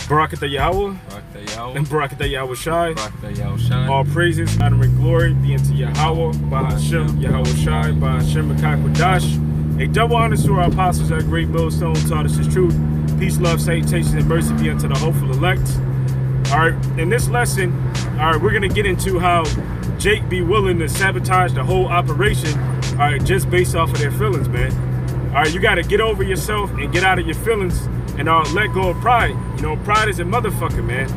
Barakatah Yahweh. And Barakatah Yahweh Shai. All praises, honor, and glory be unto Yahweh, Bahashem, Yahweh Shai, Bahashem, Makakwadash. A double honor to our apostles at Great Millstone, taught us his truth. Peace, love, salutations, and mercy be unto the hopeful elect. All right, in this lesson, all right, we're going to get into how Jake be willing to sabotage the whole operation, all right, just based off of their feelings, man. All right, you got to get over yourself and get out of your feelings and let go of pride. You know, pride is a motherfucker, man.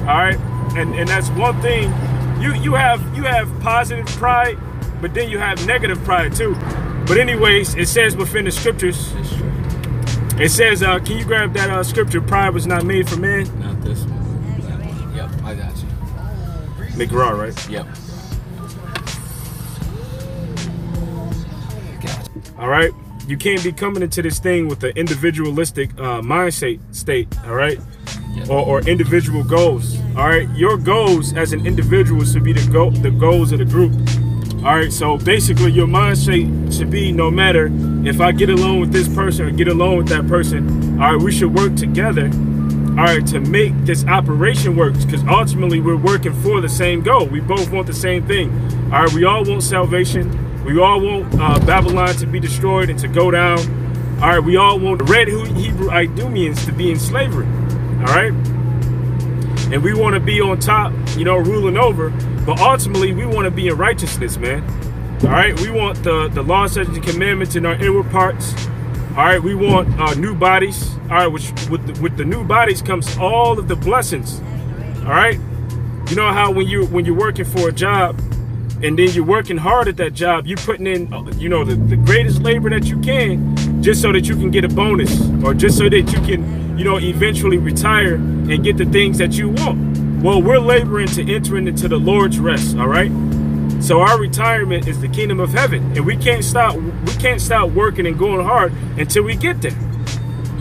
All right, and that's one thing. You have positive pride, but then you have negative pride too. But anyways, it says within the scriptures. It says, can you grab that scripture? Pride was not made for man. Not this one. Yep, I got you. McGraw, right? Yep. Gotcha. All right. You can't be coming into this thing with an individualistic mindset state, all right? Yep. Or individual goals, all right? Your goals as an individual should be the goals of the group, all right? So basically your mindset should be, no matter if I get along with this person or get along with that person, all right, we should work together, all right, to make this operation work, because ultimately we're working for the same goal. We both want the same thing, all right? We all want salvation. We all want Babylon to be destroyed and to go down. All right, we all want the red Hebrew Idumeans to be in slavery. All right, and we want to be on top, you know, ruling over. But ultimately, we want to be in righteousness, man. All right, we want the law, statutes, and commandments in our inward parts. All right, we want new bodies. All right, which with the new bodies comes all of the blessings. All right, you know how when you're working for a job, and then you're working hard at that job, you're putting in, you know, the greatest labor that you can, just so that you can get a bonus, or just so that you can, you know, eventually retire and get the things that you want. Well, we're laboring to entering into the Lord's rest, all right? So our retirement is the kingdom of heaven, and we can't stop working and going hard until we get there,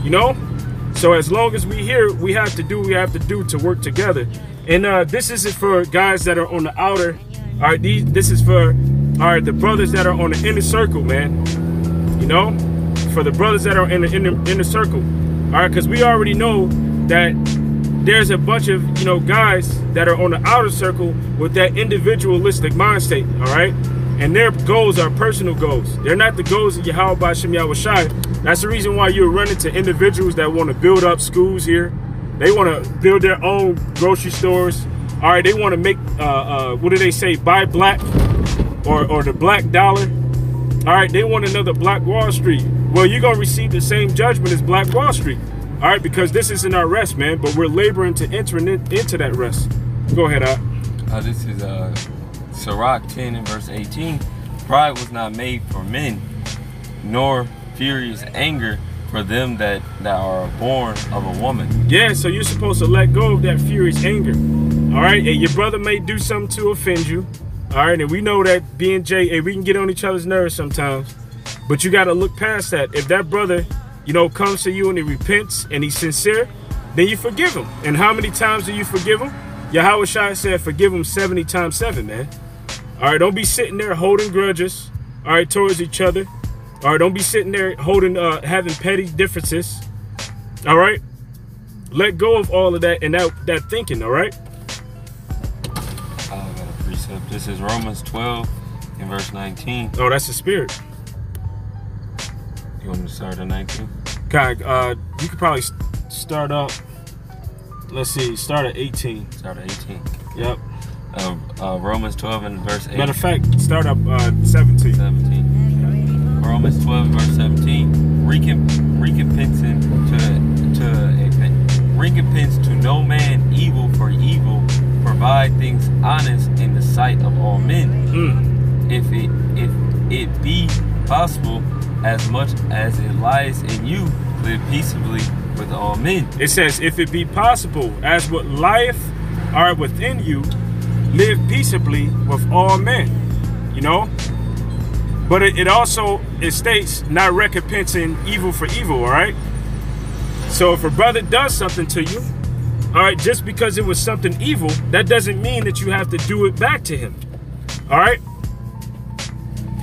you know? So as long as we here, we have to do what we have to do to work together. And this isn't for guys that are on the outer. All right, this is for, all right, the brothers that are on the inner circle, man. You know, for the brothers that are in the inner circle. All right, because we already know that there's a bunch of, you know, guys that are on the outer circle with that individualistic mind state, all right? And their goals are personal goals. They're not the goals of Yahweh B'Shem Yahweh Shai. That's the reason why you're running to individuals that want to build up schools here. They want to build their own grocery stores. All right, they want to make, what do they say, buy black or the black dollar. All right, they want another Black Wall Street. Well, you're going to receive the same judgment as Black Wall Street. All right, because this isn't our rest, man, but we're laboring to enter into that rest. Go ahead, this is Sirach 10 and verse 18. Pride was not made for men, nor furious anger for them that are born of a woman. Yeah, so you're supposed to let go of that furious anger. All right, and your brother may do something to offend you. All right, and we know that being Jay, we can get on each other's nerves sometimes. But you got to look past that. If that brother, you know, comes to you and he repents and he's sincere, then you forgive him. And how many times do you forgive him? Yahweh Shai said, forgive him 70 times 7, man. All right, don't be sitting there holding grudges, all right, towards each other. All right, don't be sitting there holding, having petty differences. All right, let go of all of that and that thinking. All right. I got a precept. This is Romans 12 and verse 19. Oh, that's the spirit. You want me to start at 19? God, you could probably start up. Let's see, start at 18. Start at 18. Yep. Romans 12 and verse 8. Matter of fact, start up 17. 17. Romans 12 verse 17. Recompense to no man evil for evil. Provide things honest in the sight of all men. If it be possible, as much as it lies in you, live peaceably with all men. It says, if it be possible, as what lieth are within you, live peaceably with all men. You know? But it also states not recompensing evil for evil, all right? So if a brother does something to you, all right, just because it was something evil, that doesn't mean that you have to do it back to him, all right?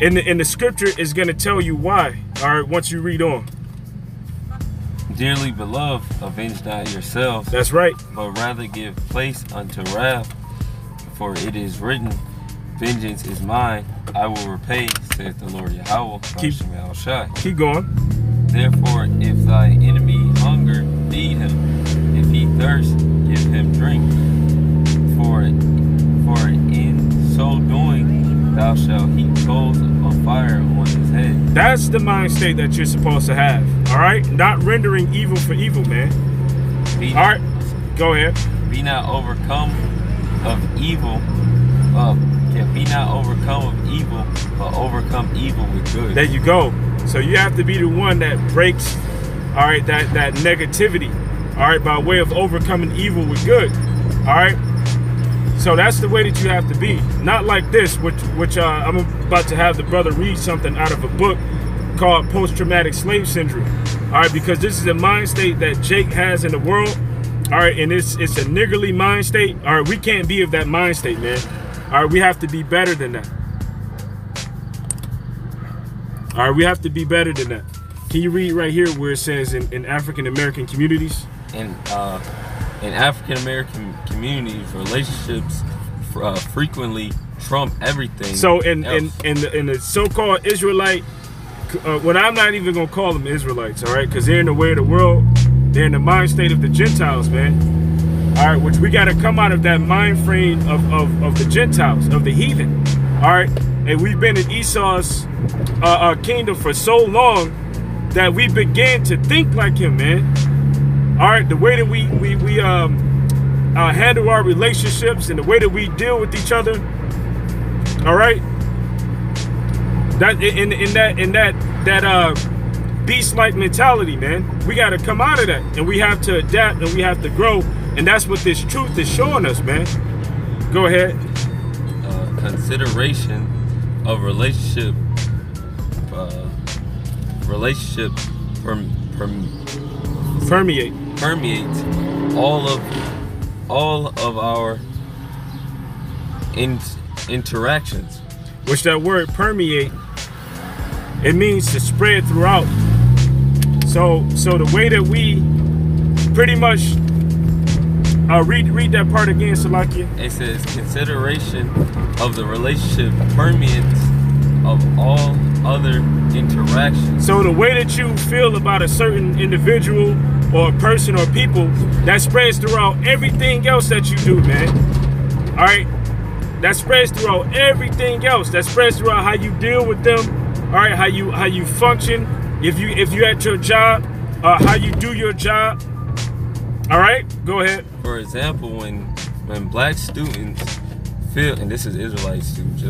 And the scripture is going to tell you why, all right, once you read on. Dearly beloved, avenge not yourselves, That's right. but rather give place unto wrath. For it is written, vengeance is mine, I will repay, saith the Lord Yahweh. Keep going. Therefore, if thy enemy hunger, feed him. If he thirst, give him drink. For in so doing, thou shalt heap coals of fire on his head. That's the mind state that you're supposed to have. All right? Not rendering evil for evil, man. All right? Go ahead. Be not overcome of evil. Be not overcome of evil, but overcome evil with good. There you go. So you have to be the one that breaks, all right, that negativity, all right, by way of overcoming evil with good, all right. So that's the way that you have to be. Not like this, which I'm about to have the brother read something out of a book called Post-Traumatic Slave Syndrome, all right, because this is a mind state that Jake has in the world, all right, and it's a niggardly mind state, all right. We can't be of that mind state, man. All right, we have to be better than that. All right, we have to be better than that. Can you read right here where it says in African American communities? In African American communities, relationships frequently trump everything. So in the so-called Israelite, well, I'm not even gonna call them Israelites, all right, because they're in the way of the world. They're in the mind state of the Gentiles, man. All right, which we got to come out of that mind frame of the Gentiles, of the heathen. All right, and we've been in Esau's kingdom for so long that we began to think like him, man. All right, the way that we handle our relationships and the way that we deal with each other. All right, that in that beast-like mentality, man. We got to come out of that, and we have to adapt, and we have to grow. And that's what this truth is showing us, man. Go ahead. Consideration of relationship permeates all of our interactions. Which that word permeate, it means to spread throughout. So the way that we pretty much read that part again, Salakia. It says consideration of the relationship permeates of all other interactions. So the way that you feel about a certain individual or a person or people, that spreads throughout everything else that you do, man. All right, that spreads throughout everything else. That spreads throughout how you deal with them. All right, how you function. If you at your job, how you do your job. All right, go ahead. For example, when black students feel, and this is Israelite students,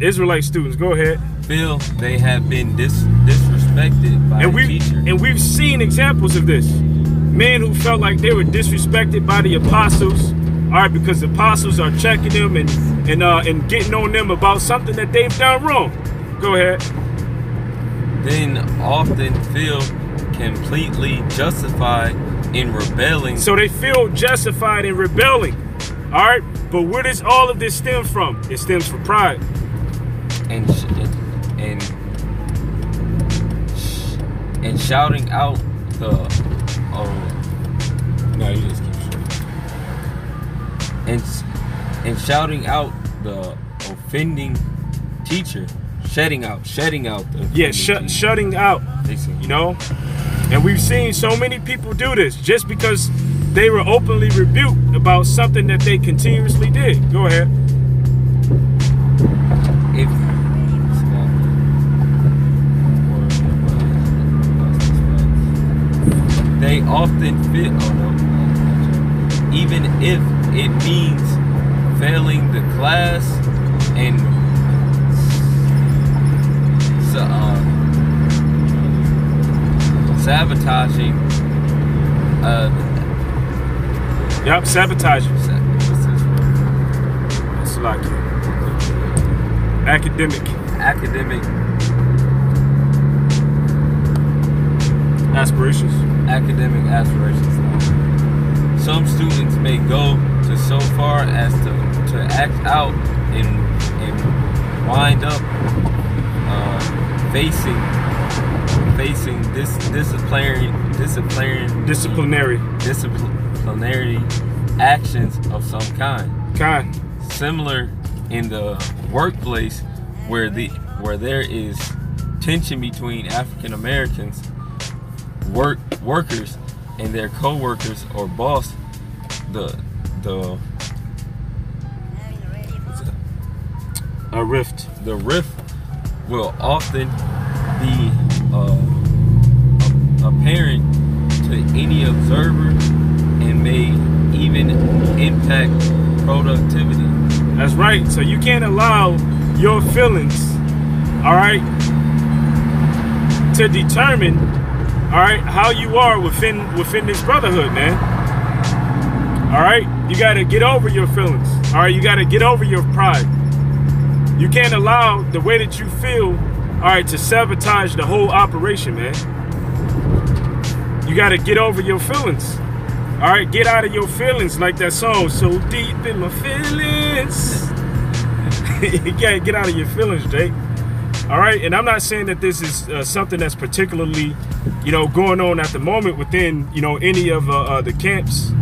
Israelite students, go ahead. Feel they have been disrespected by the teacher. And we've seen examples of this. Men who felt like they were disrespected by the apostles, all right, because the apostles are checking them and getting on them about something that they've done wrong. Go ahead. Then often feel completely justified in rebelling. So they feel justified in rebelling. All right, but where does all of this stem from? It stems from pride. And shouting out the no, you just keep shouting. And shouting out the offending teacher, shutting out the shutting out. You know, and we've seen so many people do this just because they were openly rebuked about something that they continuously did. Go ahead. They often feel, even if it means failing the class and sabotaging. Sabotaging. It's like academic aspirations. Academic aspirations. Some students may go to so far as to act out and wind up facing this disciplinary actions of some kind. Similar in the workplace where there is tension between African Americans workers and their co-workers or boss, the rift will often be apparent to any observer and may even impact productivity. That's right. So you can't allow your feelings, all right, to determine, all right, how you are within this brotherhood, man. All right, you got to get over your feelings. All right, you got to get over your pride. You can't allow the way that you feel, all right, to sabotage the whole operation, man. You got to get over your feelings. All right, get out of your feelings, like that song, so deep in my feelings. You can't get out of your feelings, Jake. All right, and I'm not saying that this is something that's particularly, you know, going on at the moment within, you know, any of the camps.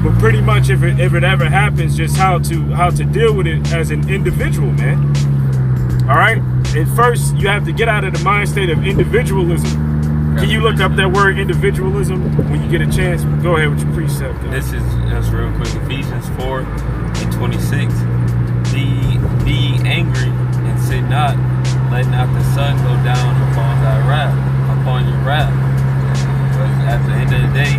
But pretty much, if it ever happens, just how to deal with it as an individual, man. All right. At first, you have to get out of the mind state of individualism. Can you look up that word individualism when you get a chance? Go ahead with your precept. This is just real quick. Ephesians 4:26. Be angry and sin not. Let not the sun go down upon your wrath. Because at the end of the day,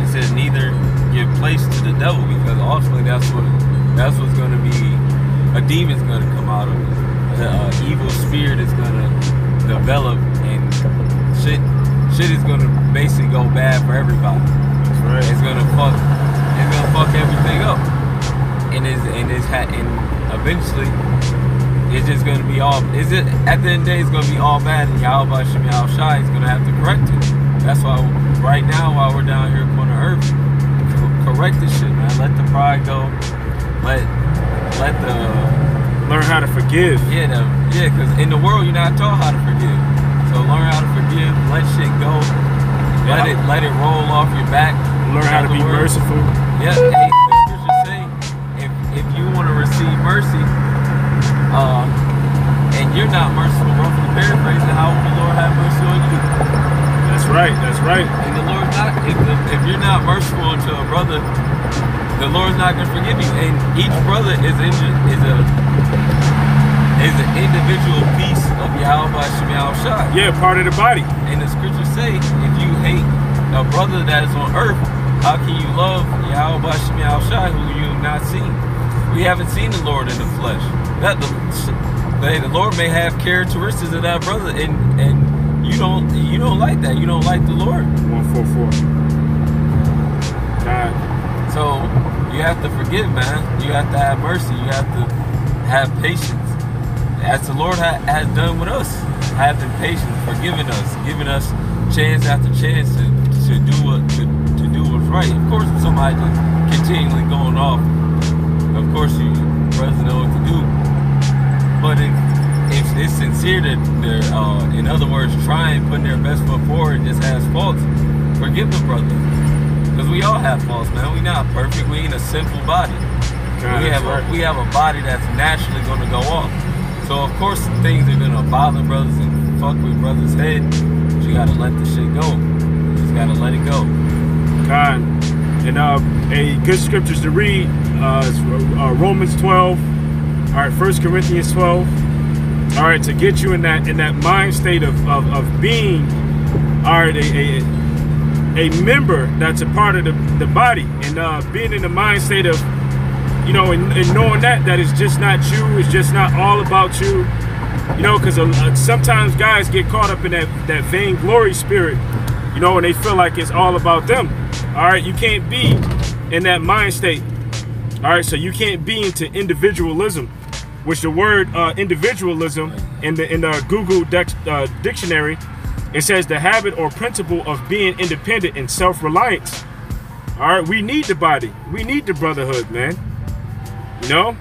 it says neither give place to the devil, because ultimately that's what's going to be. A demon's going to come out of it. The evil spirit is going to develop, and shit is going to basically go bad for everybody. That's right. It's going to fuck everything up, and eventually it's just going to be all. At the end of the day, it's going to be all bad, and Yahweh Shem Shai is going to have to correct it. That's why right now, while we're down here upon the earth, correct this shit, man. Let the pride go. Learn how to forgive. Yeah, because in the world you're not taught how to forgive. So learn how to forgive. Let shit go. Let it roll off your back. Learn how to be merciful. Yeah. Hey, the scriptures say if you want to receive mercy, and you're not merciful, roughly paraphrasing, how will the Lord have mercy on you? That's right. That's right. And the Lord's not. If you're not merciful to a brother, the Lord's not going to forgive you. And each brother is an individual piece of Yahweh Shem Shai. Yeah, part of the body. And the scriptures say, if you hate a brother that is on earth, how can you love Yahweh Shem Shai, who you have not seen? We haven't seen the Lord in the flesh. The Lord may have characteristics of that brother, and you don't like that. You don't like the Lord. 144. God. So you have to forgive, man. You have to have mercy. You have to have patience, as the Lord has done with us. Have been patient, forgiving us, giving us chance after chance to do what's right. Of course, if somebody just continually going off, of course you brothers know what to do. But if it's sincere that they're, in other words, trying, putting their best foot forward, just has faults, forgive the brother. Because we all have faults, man. We not perfect. We ain't a sinful body. We have a body that's naturally going to go off. So of course things are going to bother brothers and fuck with brothers' head. But you got to let the shit go. You just got to let it go. God. And a good scriptures to read is Romans 12. All right, 1 Corinthians 12. All right, to get you in that mind state of being, all right, a member that's a part of the body, and being in the mind state of, you know, and knowing that it's just not you, it's just not all about you, you know, because sometimes guys get caught up in that vainglory spirit, you know, and they feel like it's all about them. All right, you can't be in that mind state. All right, so you can't be into individualism, which the word individualism in the Google dictionary, it says the habit or principle of being independent and self-reliance. All right, we need the body. We need the brotherhood, man. You know?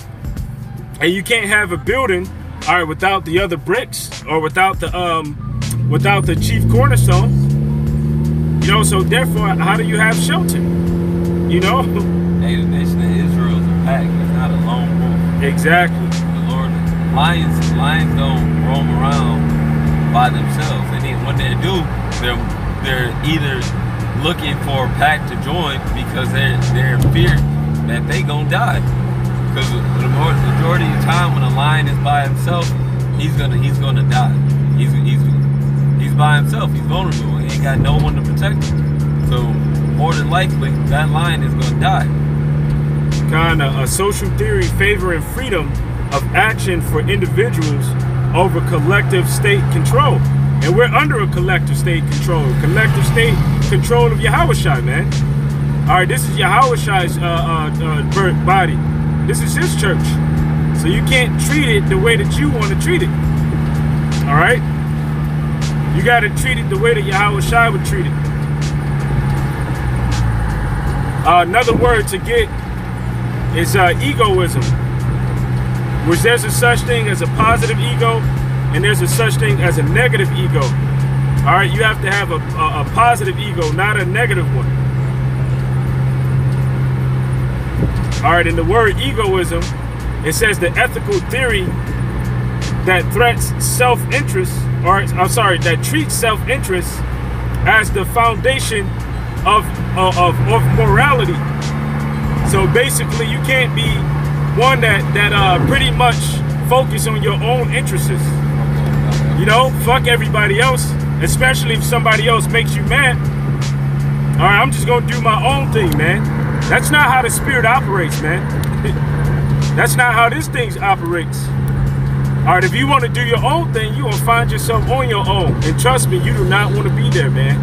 And you can't have a building, all right, without the other bricks, or without the chief cornerstone, you know. So therefore, how do you have shelter? You know. Hey, the nation of Israel is a pack. It's not a lone wolf. Exactly. The Lord, lions don't roam around by themselves. And when they do, they're either looking for a pack to join because they're in fear that they gonna die. Because the majority of the time when a lion is by himself, he's gonna die. He's by himself. He's vulnerable. He ain't got no one to protect him. So more than likely, that lion is gonna die. Kind of a social theory favoring freedom of action for individuals over collective state control. And we're under a collective state control. Collective state control of Yahushua, man. All right, this is Yahushua's body. This is his church. So you can't treat it the way that you want to treat it. All right? You got to treat it the way that Yahushua would treat it. Another word to get is egoism, which there's a such thing as a positive ego, and there's a such thing as a negative ego. All right, you have to have a positive ego, not a negative one. All right, in the word egoism, it says the ethical theory that threats self-interest, or I'm sorry, that treats self-interest as the foundation of morality. So basically, you can't be one that pretty much focus on your own interests. You know, fuck everybody else, especially if somebody else makes you mad. All right, I'm just gonna do my own thing, man. That's not how the spirit operates, man. That's not how this thing operates. All right, if you want to do your own thing, you will find yourself on your own. And trust me, you do not want to be there, man.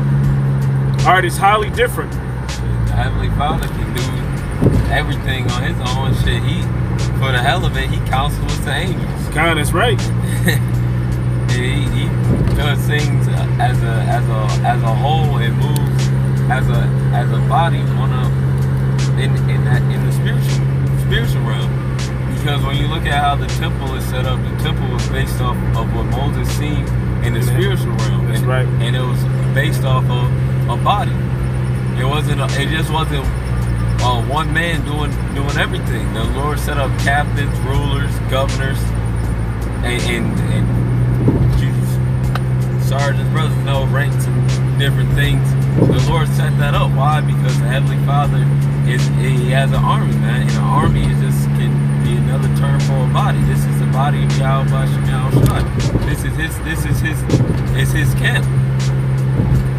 All right, it's highly different. The Heavenly Father can do everything on his own. Shit, for the hell of it, he counsels the angels. God, that's right. he does things as a whole and moves as a body in the spiritual realm. Because when you look at how the temple is set up, the temple was based off of what Moses seen in the spiritual realm. That's right. And it was based off of a body. It just wasn't one man doing everything. The Lord set up captains, rulers, governors, and sergeants, brothers, no ranks and different things. The Lord set that up. Why? Because the Heavenly Father he has an army, man. And an army can be another term for a body. This is the body of Yahushua. This is his camp.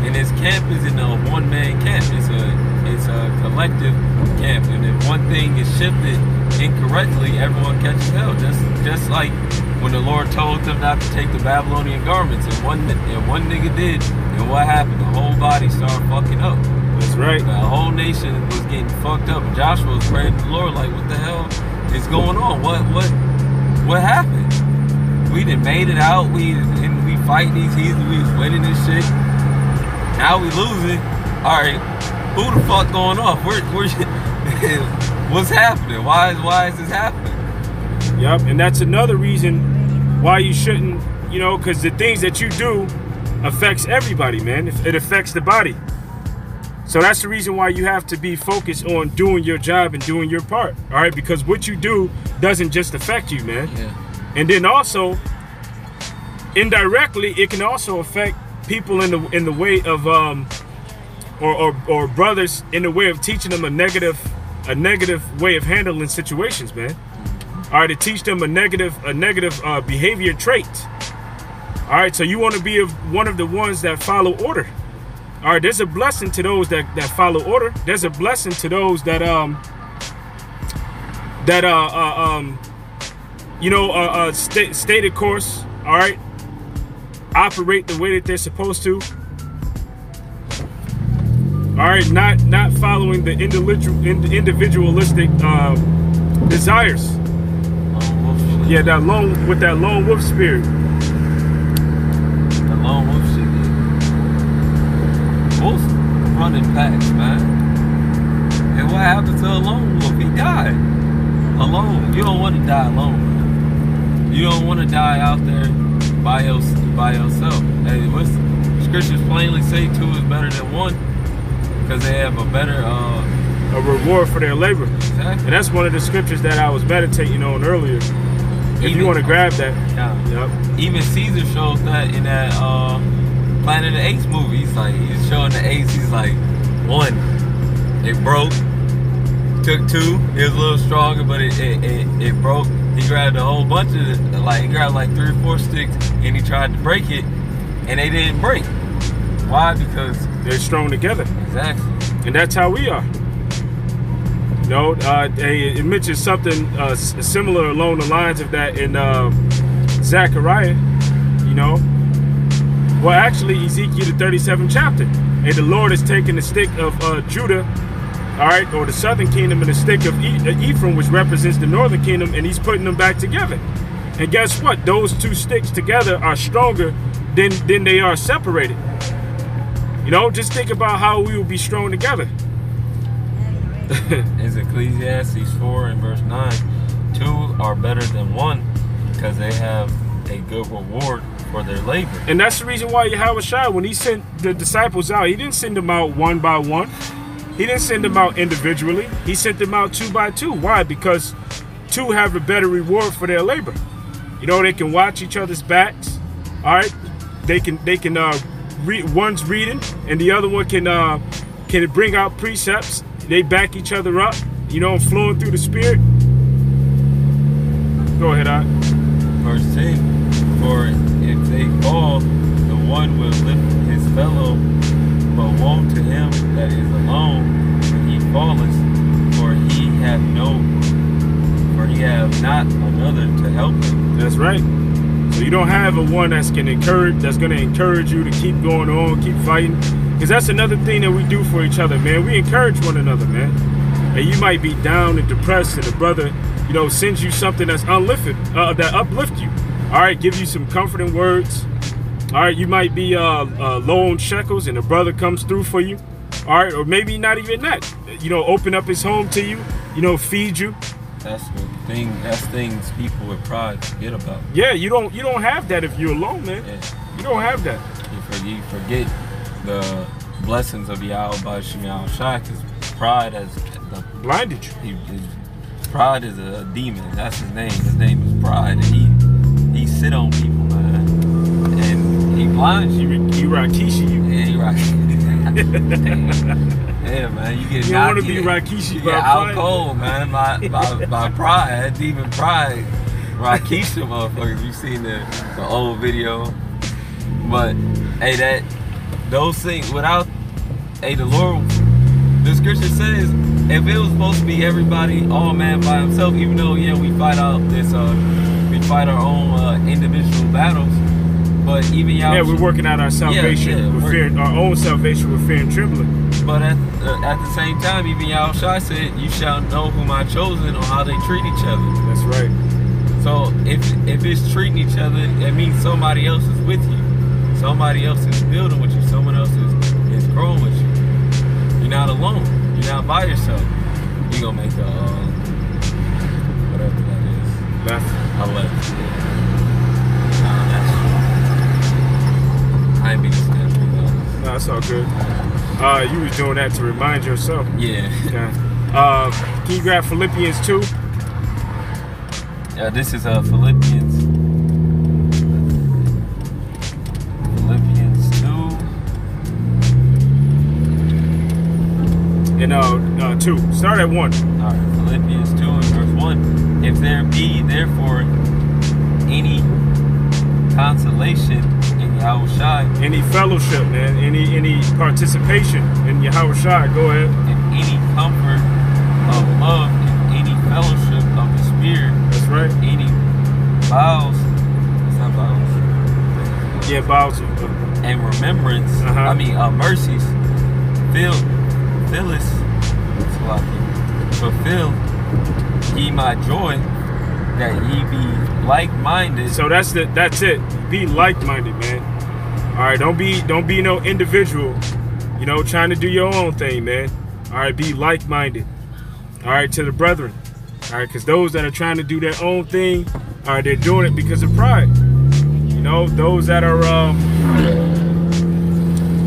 And his camp is in a one-man camp. It's a collective camp. And if one thing is shifted incorrectly, everyone catches hell. Just like when the Lord told them not to take the Babylonian garments, and one nigga did, and what happened? The whole body started fucking up. That's right. The whole nation was getting fucked up. And Joshua was praying to the Lord like, what the hell is going on? What happened? We done made it out. We fighting these heathens. We was winning this shit. Now we losing. All right, who the fuck going off? What's happening? Why is this happening? Yep, and that's another reason why you shouldn't, you know, because the things that you do affects everybody, man. It affects the body. So that's the reason why you have to be focused on doing your job and doing your part, all right? Because what you do doesn't just affect you, man. Yeah. And then also, indirectly, it can also affect people in the way of or brothers in the way of teaching them a negative way of handling situations, man. All right, to teach them a negative behavior trait. All right, so you want to be one of the ones that follow order. All right, there's a blessing to those that follow order. There's a blessing to those that stay the course. All right, operate the way that they're supposed to. All right, not following the individualistic desires. Yeah, that lone wolf spirit. The lone wolf shit. Wolves running packs, man. And what happened to a lone wolf? He died alone. You don't want to die alone, man. You don't want to die out there by yourself. Hey, what's scriptures plainly say two is better than one, because they have a better a reward for their labor. Exactly. And that's one of the scriptures that I was meditating on earlier. If you want to grab that. Yeah. Yep. Even Caesar shows that in that Planet of the Apes movie. He's showing the apes. He's like, one, it broke. Took two. It was a little stronger, but it broke. He grabbed a whole bunch of it. He grabbed like 3 or 4 sticks, and he tried to break it, and they didn't break. Why? Because they're strong together. Exactly. And that's how we are. You know, it mentions something similar along the lines of that in Zechariah. You know, well, actually, Ezekiel the 37th chapter, and the Lord has taken the stick of Judah, all right, or the southern kingdom, and the stick of Ephraim, which represents the northern kingdom, and he's putting them back together. And guess what? Those two sticks together are stronger than they are separated. You know, just think about how we will be strong together. It's Ecclesiastes 4 and verse 9. 2 are better than 1, because they have a good reward for their labor. And that's the reason why Yahushua, when he sent the disciples out, he didn't send them out one by one. He didn't send them out individually. He sent them out 2 by 2. Why? Because 2 have a better reward for their labor. You know, they can watch each other's backs. All right, they can one's reading, and the other one can bring out precepts. They back each other up. You know, flowing through the spirit. Go ahead, Art. Verse 10. For if they fall, the one will lift his fellow, but woe to him that is alone when he falleth, for he have not another to help him. That's right. So you don't have a one that's going to encourage you to keep going on, keep fighting. Because that's another thing that we do for each other, man. We encourage one another, man. And you might be down and depressed, and the brother, you know, sends you something that's that uplift you. All right, give you some comforting words. All right, you might be low on shekels, and the brother comes through for you. All right, or maybe not even that. You know, open up his home to you. You know, feed you. That's the thing. That's things people with pride forget about. Yeah, you don't have that if you're alone, man. Yeah. You don't have that. You forget the blessings of Yahweh Shai, because pride has blinded you. Pride is a demon. That's his name. His name is pride, and he sit on people, man, and he blinds you. He Rakishi you. Yeah, he Rakishi. Yeah, man, you get. You don't want to be Rakishi by out cold, man. By pride, that demon pride. Rakisha, motherfuckers. You seen the old video, but hey, those things without, the Lord, the scripture says, if it was supposed to be everybody, all man by himself, even though, yeah, we fight our own individual battles, but even y'all, we're working out our salvation with fear, our own salvation with fear and trembling. But at the same time, even Yahushua said, you shall know whom I chosen, or how they treat each other. That's right. So if it's treating each other, that means somebody else is with you. Somebody else is building with you. Someone else is growing with you. You're not alone. You're not by yourself. You're going to make a, whatever that is. Left. A left. I ain't being snappy, though. No, it's all good. You was doing that to remind yourself. Yeah. Can you grab Philippians 2? Yeah, this is Philippians 2. And 2. Start at 1. All right, Philippians 2 and verse 1. If there be therefore any consolation in Yahushua, any fellowship, man, any participation in Yahushua, go ahead. And any comfort of love, and any fellowship of the Spirit. That's right. Any vows, it's not vows. Yeah, vows. And remembrance. Mercies. Fulfill ye my joy, that ye be like-minded. So that's it. Be like-minded, man. All right, don't be no individual, you know, trying to do your own thing, man. All right, be like-minded. All right, to the brethren. All right, because those that are trying to do their own thing, All right, they're doing it because of pride. You know, those that are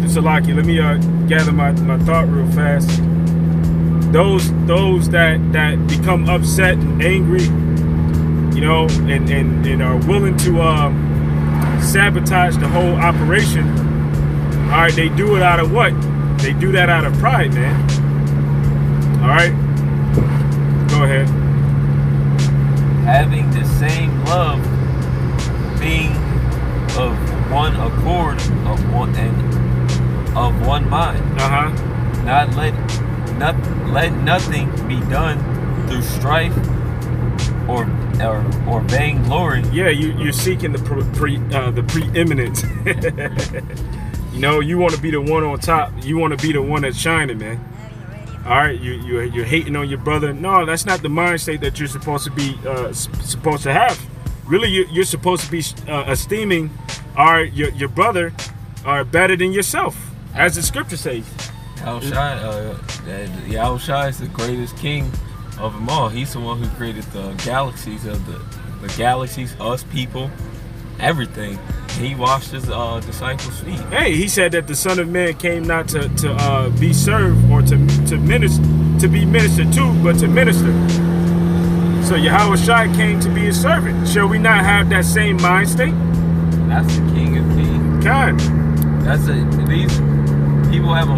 so lucky. Let me gather my thought real fast. Those that become upset and angry, you know, and are willing to sabotage the whole operation. All right, they do it out of what? They do that out of pride, man. All right, go ahead. Having the same love, being of one accord, of one mind. Not let nothing be done through strife or vainglory. Yeah, you're seeking the preeminence. You know, you want to be the one on top. You want to be the one that's shining, man. All right, you're hating on your brother. No, that's not the mind state that you're supposed to be supposed to have. Really, you're supposed to be esteeming your brother better than yourself, as the scripture says. Yahushua is the greatest king of them all. He's the one who created the galaxies the galaxies, us people, everything. He washed his disciples' feet. Hey, he said that the Son of Man came not to be served or to be ministered to, but to minister. So Yahushua came to be a servant. Shall we not have that same mind state? That's the King of Kings. God. These people have a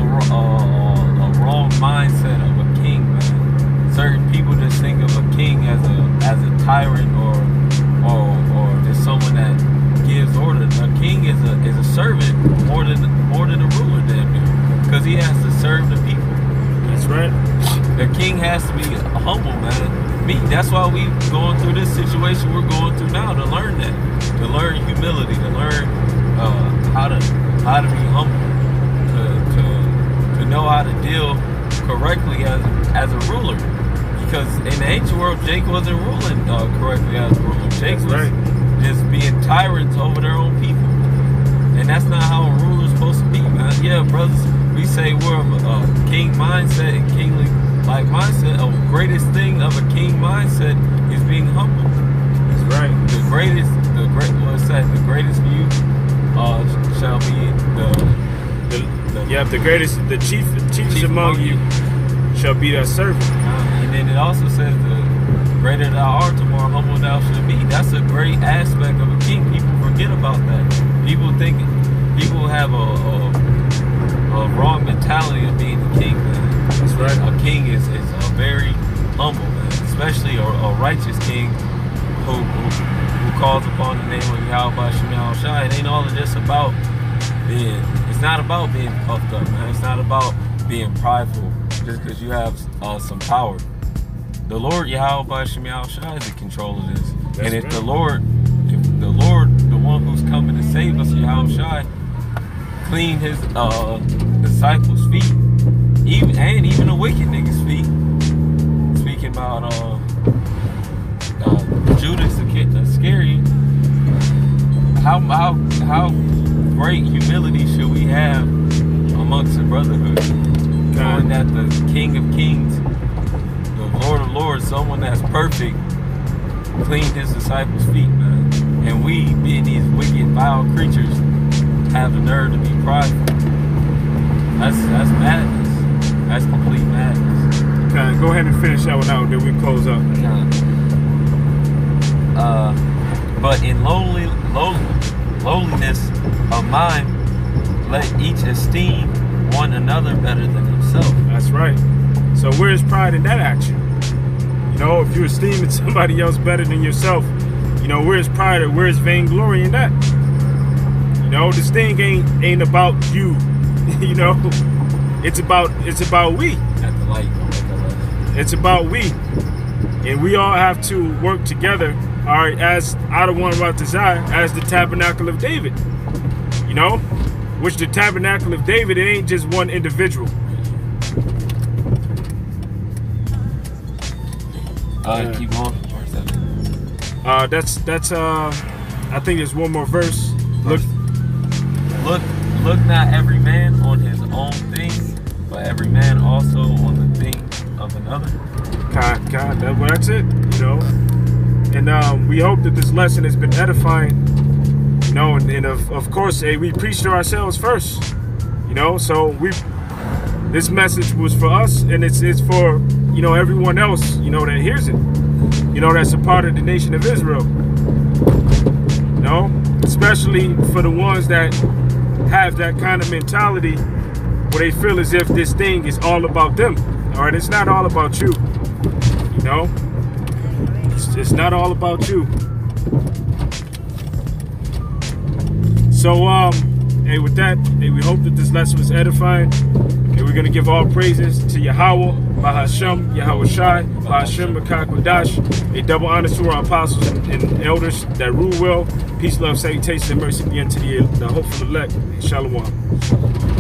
wrong mindset of a king, man. Certain people just think of a king as a tyrant or just someone that gives order. A king is a servant more than a ruler, damn near, because he has to serve the people. That's right. The king has to be humble, man. That's why we going through this situation we're going through now, to learn that, to learn humility, to learn how to be humble, to know how to deal correctly as a ruler. Because in the ancient world, Jake wasn't ruling correctly as a ruler. Jake was just being tyrants over their own people. And that's not how a ruler's supposed to be, man. Yeah, brothers, we say we're a king mindset and kingly like mindset. The greatest thing of a king mindset is being humble. That's right. The greatest view shall be the chiefest among you shall be their servant. And then it also says the greater thou art, the more humble thou shalt be. That's a great aspect of a king. People forget about that. People have a wrong mentality of being a king, man. That's right. A king is a very humble, man. Especially a righteous king who calls upon the name of Yahweh Shema Shai. It ain't all just about it's not about being puffed up, man. It's not about being prideful just because you have some power. The Lord Yahweh Shema Shai is in control of this. That's and if right. the Lord, the one who's coming to save us, Yahweh Shai, clean his disciples' feet, even a wicked nigga's feet. Speaking about Judas Iscariot, how great humility should we have amongst the brotherhood, knowing that the King of Kings, the Lord of Lords, someone that's perfect, cleaned his disciples' feet, man. And we, being these wicked, vile creatures, have the nerve to be prideful. That's madness. That's complete madness. Okay, go ahead and finish that one out, then we close up. But in lowliness of mind, let each esteem one another better than himself. That's right. So where's pride in that action? You know, if you're esteeming somebody else better than yourself, you know, where's pride or where's vainglory in that? You know, this thing ain't about you. You know, it's about we. At the light. It's about we. And we all have to work together, all right, as Adawan Ratazai, as the tabernacle of David. You know? Which the tabernacle of David, it ain't just one individual. Keep going. That's I think there's one more verse. Look not every man on his own thing, but every man also on the thing of another. God, that's it, you know. And we hope that this lesson has been edifying. You know, and of course, we preach to ourselves first. You know, so this message was for us, and it's for, you know, everyone else, you know, that hears it. You know, that's a part of the nation of Israel. You know, especially for the ones that have that kind of mentality where they feel as if this thing is all about them. All right, it's not all about you. You know, it's not all about you. So, hey, with that, hey, we hope that this lesson was edifying. And we're going to give all praises to Yahweh, Bahashem, Yahweh Shai, Bahashem, Makak Wadash. A double honor to our apostles and elders that rule well. Peace, love, salutation, and mercy be unto the hopeful elect. Shalom.